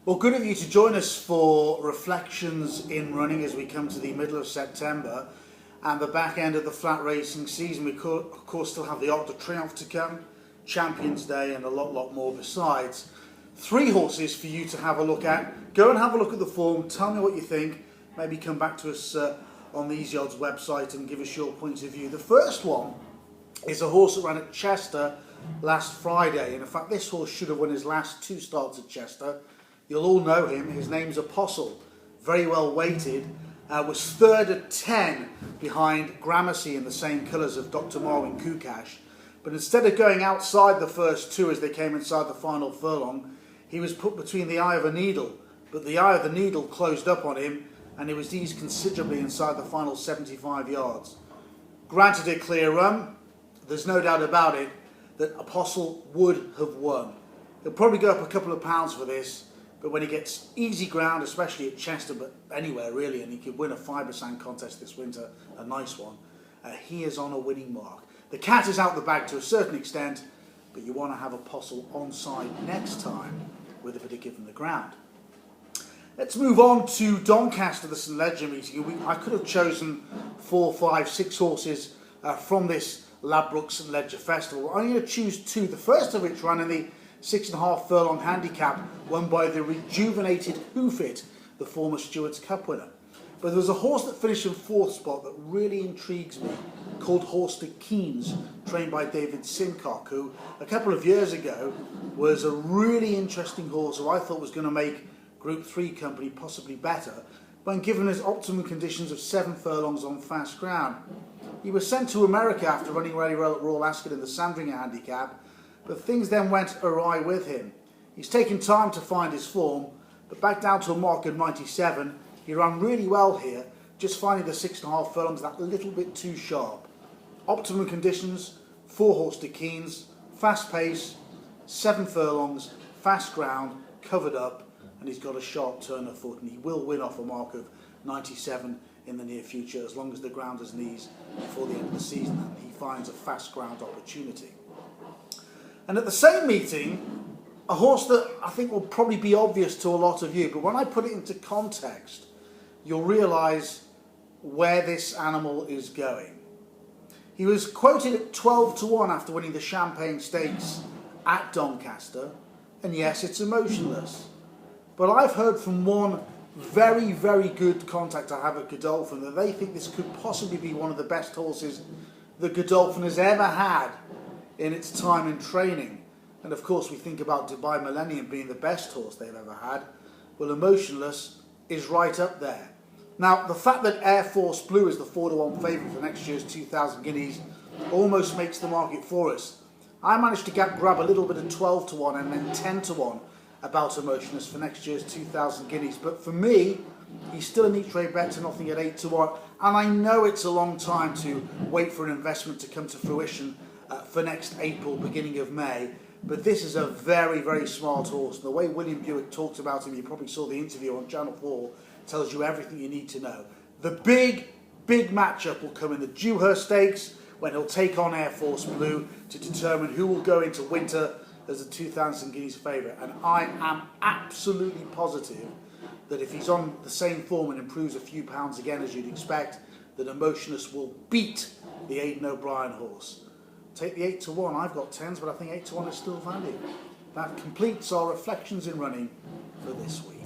Well, good of you to join us for Reflections in Running as we come to the middle of September and the back end of the flat racing season. We of course still have the Arc de Triomphe to come, Champions Day and a lot more besides. 3 horses for you to have a look at. Go and have a look at the form, tell me what you think, maybe come back to us on the Easy Odds website and give us your point of view. The first one is a horse that ran at Chester last Friday, and in fact this horse should have won his last 2 starts at Chester. You'll all know him. His name's Apostle. Very well weighted. Was 3rd at 10 behind Gramercy in the same colours of Dr. Marwin Kukash. But instead of going outside the first 2 as they came inside the final furlong, he was put between the eye of a needle. But the eye of the needle closed up on him and he was eased considerably inside the final 75 yards. Granted a clear run, there's no doubt about it that Apostle would have won. He'll probably go up a couple of pounds for this. But when he gets easy ground, especially at Chester, but anywhere really, and he could win a Fibersan contest this winter, a nice one, he is on a winning mark. The cat is out the bag to a certain extent, but you want to have Apostle on side next time with a bit of giving the ground. Let's move on to Doncaster, the St Ledger meeting. I could have chosen 4, 5, 6 horses from this Ladbroke St Ledger Festival. I'm going to choose 2, the first of which ran in the 6.5 furlong handicap, won by the rejuvenated Hoofit, the former Stewards Cup winner. But there was a horse that finished in 4th spot that really intrigues me, called Horster Keynes, trained by David Simcock, who a couple of years ago was a really interesting horse who I thought was going to make Group 3 company possibly better, when given his optimum conditions of 7 furlongs on fast ground. He was sent to America after running really well at Royal Ascot in the Sandringham handicap, but things then went awry with him. He's taken time to find his form, but back down to a mark of 97, he ran really well here, just finding the 6.5 furlongs that little bit too sharp. Optimum conditions, 4 Horster Keynes, fast pace, 7 furlongs, fast ground, covered up, and he's got a sharp turn of foot, and he will win off a mark of 97 in the near future, as long as the ground is knees before the end of the season and he finds a fast ground opportunity. And at the same meeting, a horse that I think will probably be obvious to a lot of you, but when I put it into context, you'll realise where this animal is going. He was quoted at 12 to 1 after winning the Champagne Stakes at Doncaster, and yes, it's Emotionless. But I've heard from one very good contact I have at Godolphin that they think this could possibly be one of the best horses that Godolphin has ever had in its time in training. And of course we think about Dubai Millennium being the best horse they've ever had. Well, Emotionless is right up there. Now, the fact that Air Force Blue is the 4 to 1 favourite for next year's 2,000 guineas almost makes the market for us. I managed to grab a little bit of 12 to 1 and then 10 to 1 about Emotionless for next year's 2,000 guineas. But for me, he's still an each-way bet to nothing at 8 to 1. And I know it's a long time to wait for an investment to come to fruition for next April, beginning of May. But this is a very smart horse. And the way William Buick talked about him, you probably saw the interview on Channel 4, tells you everything you need to know. The big matchup will come in the Dewhurst Stakes, when he'll take on Air Force Blue to determine who will go into winter as a 2,000 guineas favourite. And I am absolutely positive that if he's on the same form and improves a few pounds again, as you'd expect, that Emotionless will beat the Aidan O'Brien horse. Take the 8 to 1. I've got 10s, but I think 8 to 1 is still value. That completes our Reflections in Running for this week.